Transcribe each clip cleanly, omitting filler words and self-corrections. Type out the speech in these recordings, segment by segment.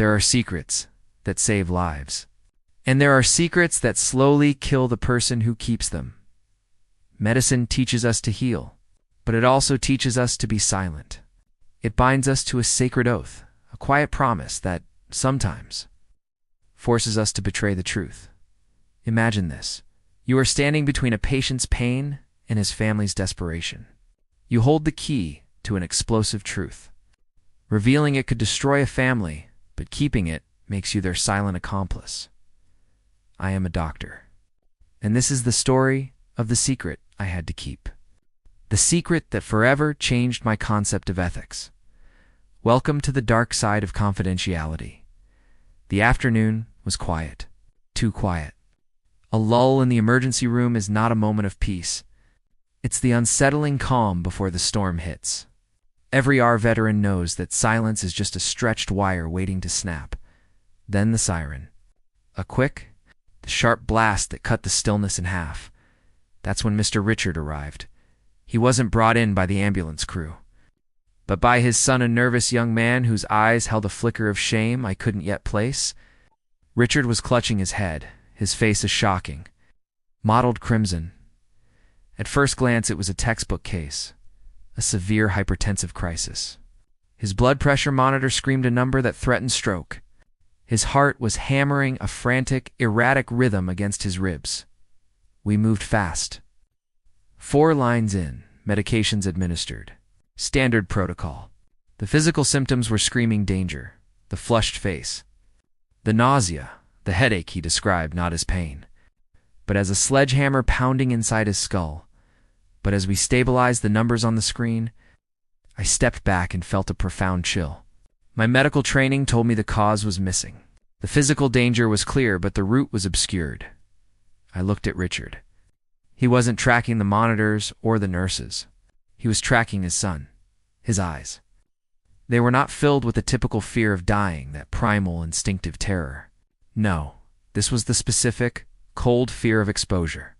There are secrets that save lives. And there are secrets that slowly kill the person who keeps them. Medicine teaches us to heal, but it also teaches us to be silent. It binds us to a sacred oath, a quiet promise that, sometimes, forces us to betray the truth. Imagine this. You are standing between a patient's pain and his family's desperation. You hold the key to an explosive truth. Revealing it could destroy a family, but keeping it makes you their silent accomplice. I am a doctor. And this is the story of the secret I had to keep. The secret that forever changed my concept of ethics. Welcome to the dark side of confidentiality. The afternoon was quiet. Too quiet. A lull in the emergency room is not a moment of peace. It's the unsettling calm before the storm hits. Every R veteran knows that silence is just a stretched wire waiting to snap. Then the siren. A quick, the sharp blast that cut the stillness in half. That's when Mr. Richard arrived. He wasn't brought in by the ambulance crew, but by his son, a nervous young man whose eyes held a flicker of shame I couldn't yet place. Richard was clutching his head, his face a shocking, mottled crimson. At first glance, it was a textbook case, a severe hypertensive crisis. His blood pressure monitor screamed a number that threatened stroke. His heart was hammering a frantic, erratic rhythm against his ribs. We moved fast. 4 lines in, medications administered. Standard protocol. The physical symptoms were screaming danger. The flushed face. The nausea, the headache he described not as pain, but as a sledgehammer pounding inside his skull. But as we stabilized the numbers on the screen, I stepped back and felt a profound chill. My medical training told me the cause was missing. The physical danger was clear, but the root was obscured. I looked at Richard. He wasn't tracking the monitors or the nurses. He was tracking his son, his eyes. They were not filled with the typical fear of dying, that primal, instinctive terror. No, this was the specific, cold fear of exposure.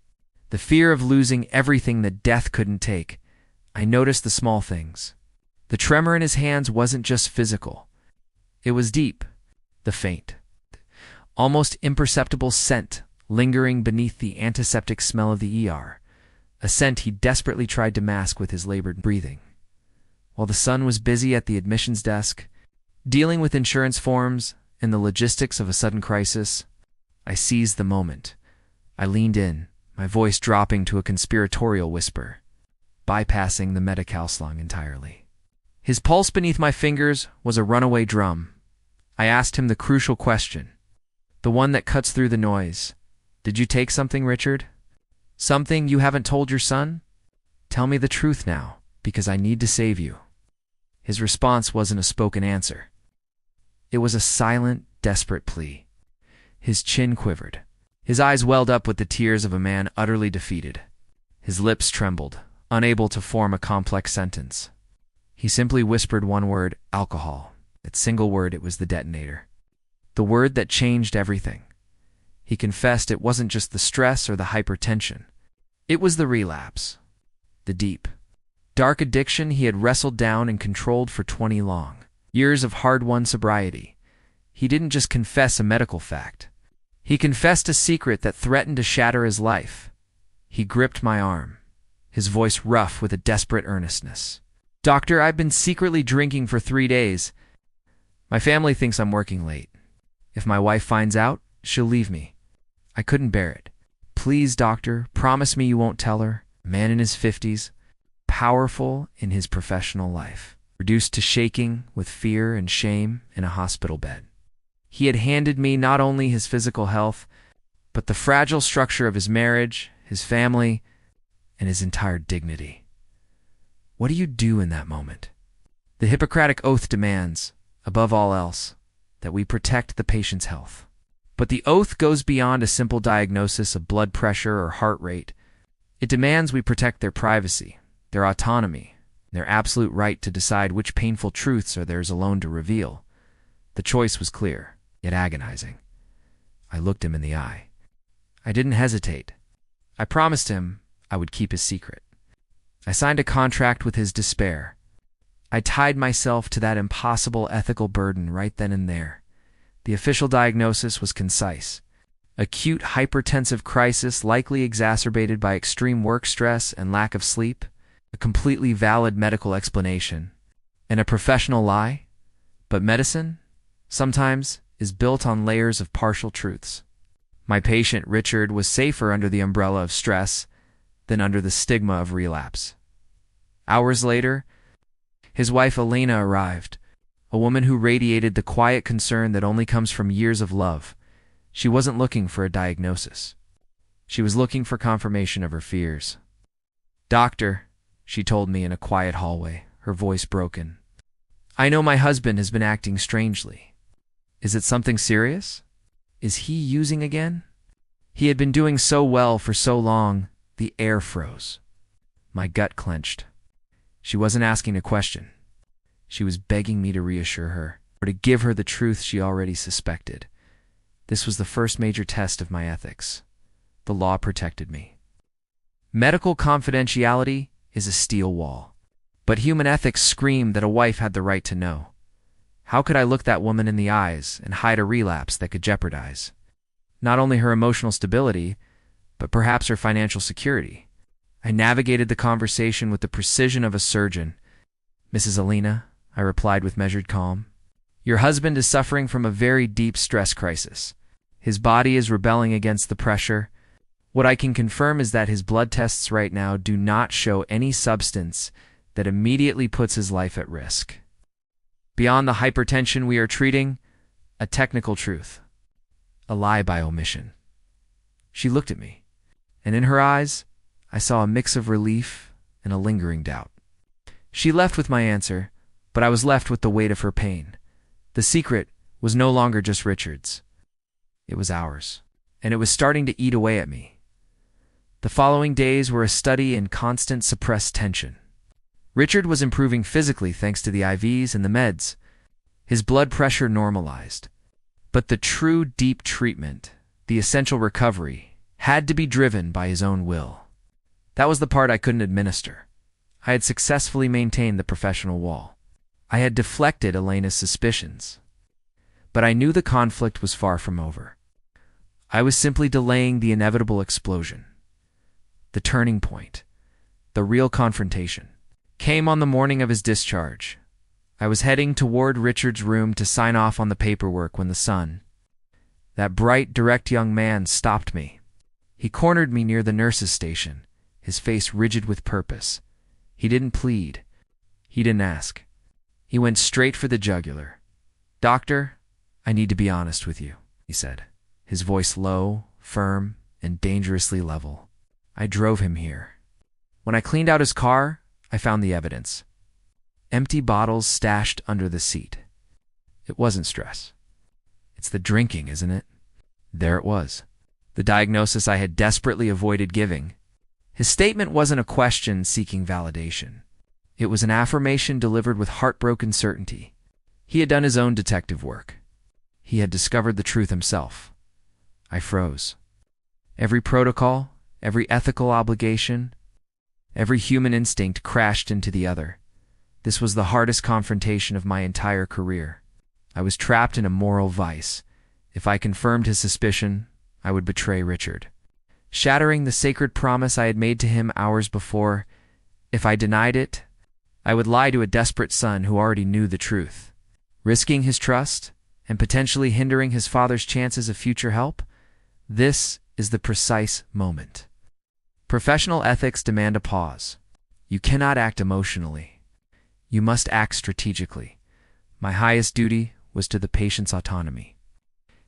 The fear of losing everything that death couldn't take. I noticed the small things. The tremor in his hands wasn't just physical. It was deep, the faint, almost imperceptible scent lingering beneath the antiseptic smell of the ER, a scent he desperately tried to mask with his labored breathing. While the son was busy at the admissions desk, dealing with insurance forms and the logistics of a sudden crisis, I seized the moment. I leaned in, my voice dropping to a conspiratorial whisper, bypassing the Medi-Cal slang entirely. His pulse beneath my fingers was a runaway drum. I asked him the crucial question, the one that cuts through the noise. Did you take something, Richard? Something you haven't told your son? Tell me the truth now, because I need to save you. His response wasn't a spoken answer. It was a silent, desperate plea. His chin quivered. His eyes welled up with the tears of a man utterly defeated. His lips trembled, unable to form a complex sentence. He simply whispered one word, alcohol. That single word, it was the detonator. The word that changed everything. He confessed it wasn't just the stress or the hypertension. It was the relapse. The deep, dark addiction he had wrestled down and controlled for 20 long years of hard-won sobriety. He didn't just confess a medical fact. He confessed a secret that threatened to shatter his life. He gripped my arm, his voice rough with a desperate earnestness. Doctor, I've been secretly drinking for 3 days. My family thinks I'm working late. If my wife finds out, she'll leave me. I couldn't bear it. Please, doctor, promise me you won't tell her. A man in his 50s, powerful in his professional life, reduced to shaking with fear and shame in a hospital bed. He had handed me not only his physical health, but the fragile structure of his marriage, his family, and his entire dignity. What do you do in that moment? The Hippocratic Oath demands, above all else, that we protect the patient's health. But the oath goes beyond a simple diagnosis of blood pressure or heart rate. It demands we protect their privacy, their autonomy, their absolute right to decide which painful truths are theirs alone to reveal. The choice was clear, yet agonizing. I looked him in the eye. I didn't hesitate. I promised him I would keep his secret. I signed a contract with his despair. I tied myself to that impossible ethical burden right then and there. The official diagnosis was concise: acute hypertensive crisis likely exacerbated by extreme work stress and lack of sleep, a completely valid medical explanation, and a professional lie. But medicine, sometimes, is built on layers of partial truths. My patient, Richard, was safer under the umbrella of stress than under the stigma of relapse. Hours later, his wife Elena arrived, a woman who radiated the quiet concern that only comes from years of love. She wasn't looking for a diagnosis. She was looking for confirmation of her fears. "Doctor," she told me in a quiet hallway, her voice broken, "I know my husband has been acting strangely. Is it something serious? Is he using again? He had been doing so well for so long." The air froze. My gut clenched. She wasn't asking a question. She was begging me to reassure her, or to give her the truth she already suspected. This was the first major test of my ethics. The law protected me. Medical confidentiality is a steel wall. But human ethics screamed that a wife had the right to know. How could I look that woman in the eyes and hide a relapse that could jeopardize not only her emotional stability, but perhaps her financial security? I navigated the conversation with the precision of a surgeon. "Mrs. Elena," I replied with measured calm, "your husband is suffering from a very deep stress crisis. His body is rebelling against the pressure. What I can confirm is that his blood tests right now do not show any substance that immediately puts his life at risk. Beyond the hypertension we are treating, a technical truth, a lie by omission." She looked at me, and in her eyes, I saw a mix of relief and a lingering doubt. She left with my answer, but I was left with the weight of her pain. The secret was no longer just Richard's. It was ours, and it was starting to eat away at me. The following days were a study in constant suppressed tension. Richard was improving physically thanks to the IVs and the meds. His blood pressure normalized. But the true deep treatment, the essential recovery, had to be driven by his own will. That was the part I couldn't administer. I had successfully maintained the professional wall. I had deflected Elena's suspicions. But I knew the conflict was far from over. I was simply delaying the inevitable explosion. The turning point, the real confrontation, came on the morning of his discharge. I was heading toward Richard's room to sign off on the paperwork when the son, that bright, direct young man, stopped me. He cornered me near the nurse's station, his face rigid with purpose. He didn't plead. He didn't ask. He went straight for the jugular. "Doctor, I need to be honest with you," he said, his voice low, firm, and dangerously level. "I drove him here. When I cleaned out his car, I found the evidence. Empty bottles stashed under the seat. It wasn't stress. It's the drinking, isn't it?" There it was. The diagnosis I had desperately avoided giving. His statement wasn't a question seeking validation. It was an affirmation delivered with heartbroken certainty. He had done his own detective work. He had discovered the truth himself. I froze. Every protocol, every ethical obligation, every human instinct crashed into the other. This was the hardest confrontation of my entire career. I was trapped in a moral vice. If I confirmed his suspicion, I would betray Richard, shattering the sacred promise I had made to him hours before. If I denied it, I would lie to a desperate son who already knew the truth, risking his trust and potentially hindering his father's chances of future help. This is the precise moment. Professional ethics demand a pause. You cannot act emotionally. You must act strategically. My highest duty was to the patient's autonomy.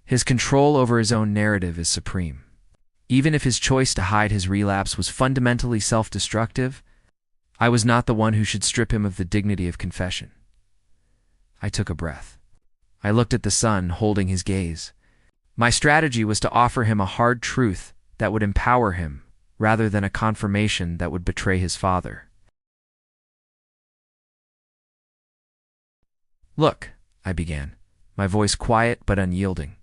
His control over his own narrative is supreme. Even if his choice to hide his relapse was fundamentally self-destructive, I was not the one who should strip him of the dignity of confession. I took a breath. I looked at the son, holding his gaze. My strategy was to offer him a hard truth that would empower him, rather than a confirmation that would betray his father. "Look," I began, my voice quiet but unyielding.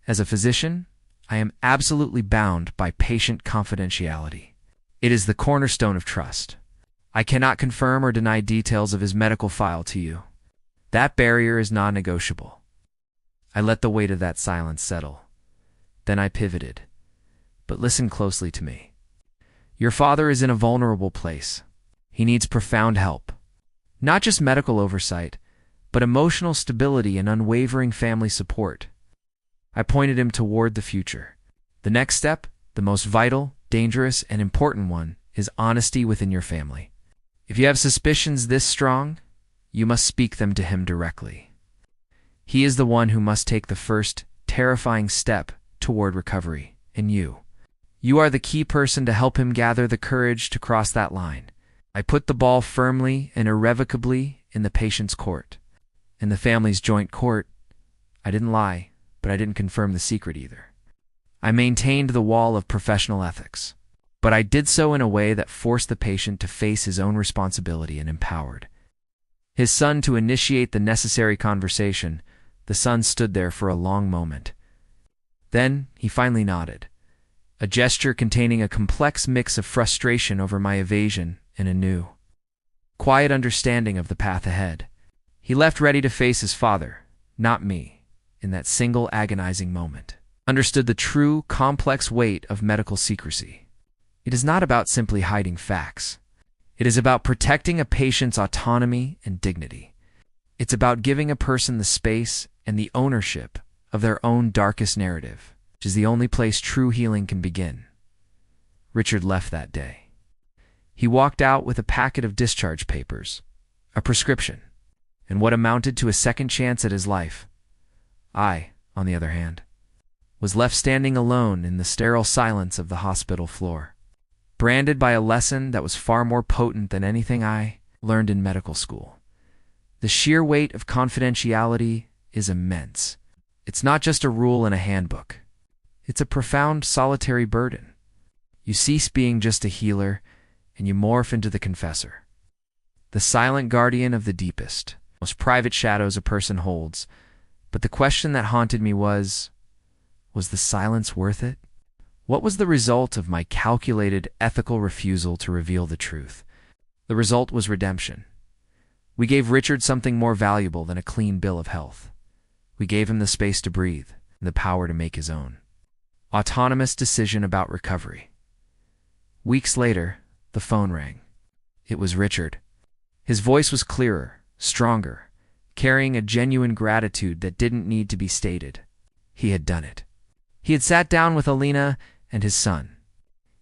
"As a physician, I am absolutely bound by patient confidentiality. It is the cornerstone of trust. I cannot confirm or deny details of his medical file to you. That barrier is non-negotiable." I let the weight of that silence settle. Then I pivoted. But listen closely to me. Your father is in a vulnerable place. He needs profound help. Not just medical oversight, but emotional stability and unwavering family support. I pointed him toward the future. The next step, the most vital, dangerous, and important one, is honesty within your family. If you have suspicions this strong, you must speak them to him directly. He is the one who must take the first, terrifying step toward recovery, and you are the key person to help him gather the courage to cross that line. I put the ball firmly and irrevocably in the patient's court. In the family's joint court, I didn't lie, but I didn't confirm the secret either. I maintained the wall of professional ethics, but I did so in a way that forced the patient to face his own responsibility and empowered his son to initiate the necessary conversation. The son stood there for a long moment. Then he finally nodded, a gesture containing a complex mix of frustration over my evasion and a new, quiet understanding of the path ahead. He left ready to face his father, not me, in that single agonizing moment. Understood the true, complex weight of medical secrecy. It is not about simply hiding facts. It is about protecting a patient's autonomy and dignity. It's about giving a person the space and the ownership of their own darkest narrative, which is the only place true healing can begin. Richard left that day. He walked out with a packet of discharge papers, a prescription, and what amounted to a second chance at his life. I, on the other hand, was left standing alone in the sterile silence of the hospital floor, branded by a lesson that was far more potent than anything I learned in medical school. The sheer weight of confidentiality is immense. It's not just a rule in a handbook. It's a profound, solitary burden. You cease being just a healer, and you morph into the confessor, the silent guardian of the deepest, most private shadows a person holds. But the question that haunted me was the silence worth it? What was the result of my calculated, ethical refusal to reveal the truth? The result was redemption. We gave Richard something more valuable than a clean bill of health. We gave him the space to breathe and the power to make his own autonomous decision about recovery. Weeks later, the phone rang. It was Richard. His voice was clearer, stronger, carrying a genuine gratitude that didn't need to be stated. He had done it. He had sat down with Alina and his son.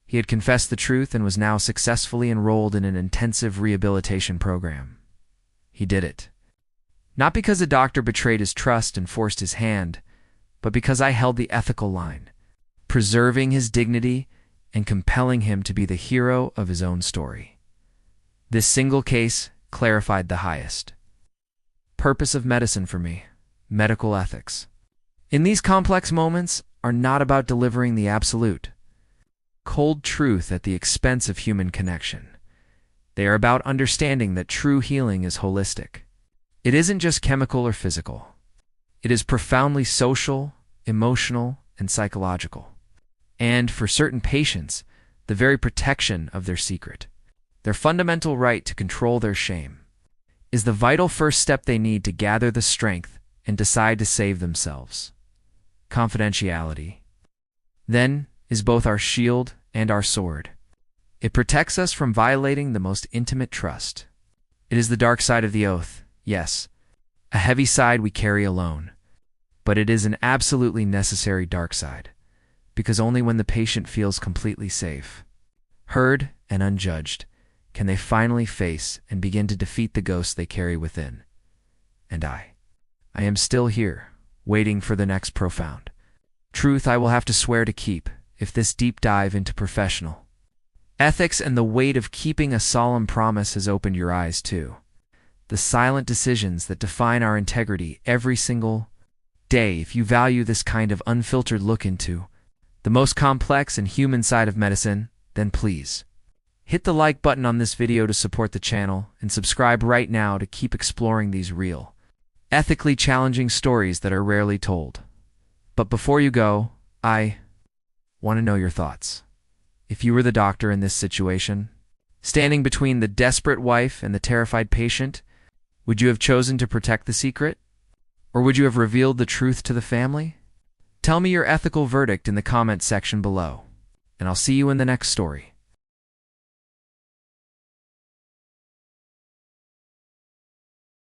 He had confessed the truth and was now successfully enrolled in an intensive rehabilitation program. He did it. Not because a doctor betrayed his trust and forced his hand, but because I held the ethical line, preserving his dignity and compelling him to be the hero of his own story. This single case clarified the highest purpose of medicine for me: medical ethics. In these complex moments are not about delivering the absolute, cold truth at the expense of human connection. They are about understanding that true healing is holistic. It isn't just chemical or physical. It is profoundly social, emotional, and psychological. And for certain patients, the very protection of their secret, their fundamental right to control their shame, is the vital first step they need to gather the strength and decide to save themselves. Confidentiality, then, is both our shield and our sword. It protects us from violating the most intimate trust. It is the dark side of the oath, yes, a heavy side we carry alone, but it is an absolutely necessary dark side, because only when the patient feels completely safe, heard, and unjudged can they finally face and begin to defeat the ghosts they carry within. And I am still here, waiting for the next profound truth I will have to swear to keep if this deep dive into professional ethics and the weight of keeping a solemn promise has opened your eyes to the silent decisions that define our integrity every single day. If you value this kind of unfiltered look into the most complex and human side of medicine, then please hit the like button on this video to support the channel and subscribe right now to keep exploring these real, ethically challenging stories that are rarely told. But before you go, I want to know your thoughts. If you were the doctor in this situation, standing between the desperate wife and the terrified patient, would you have chosen to protect the secret? Or would you have revealed the truth to the family? Tell me your ethical verdict in the comments section below, and I'll see you in the next story.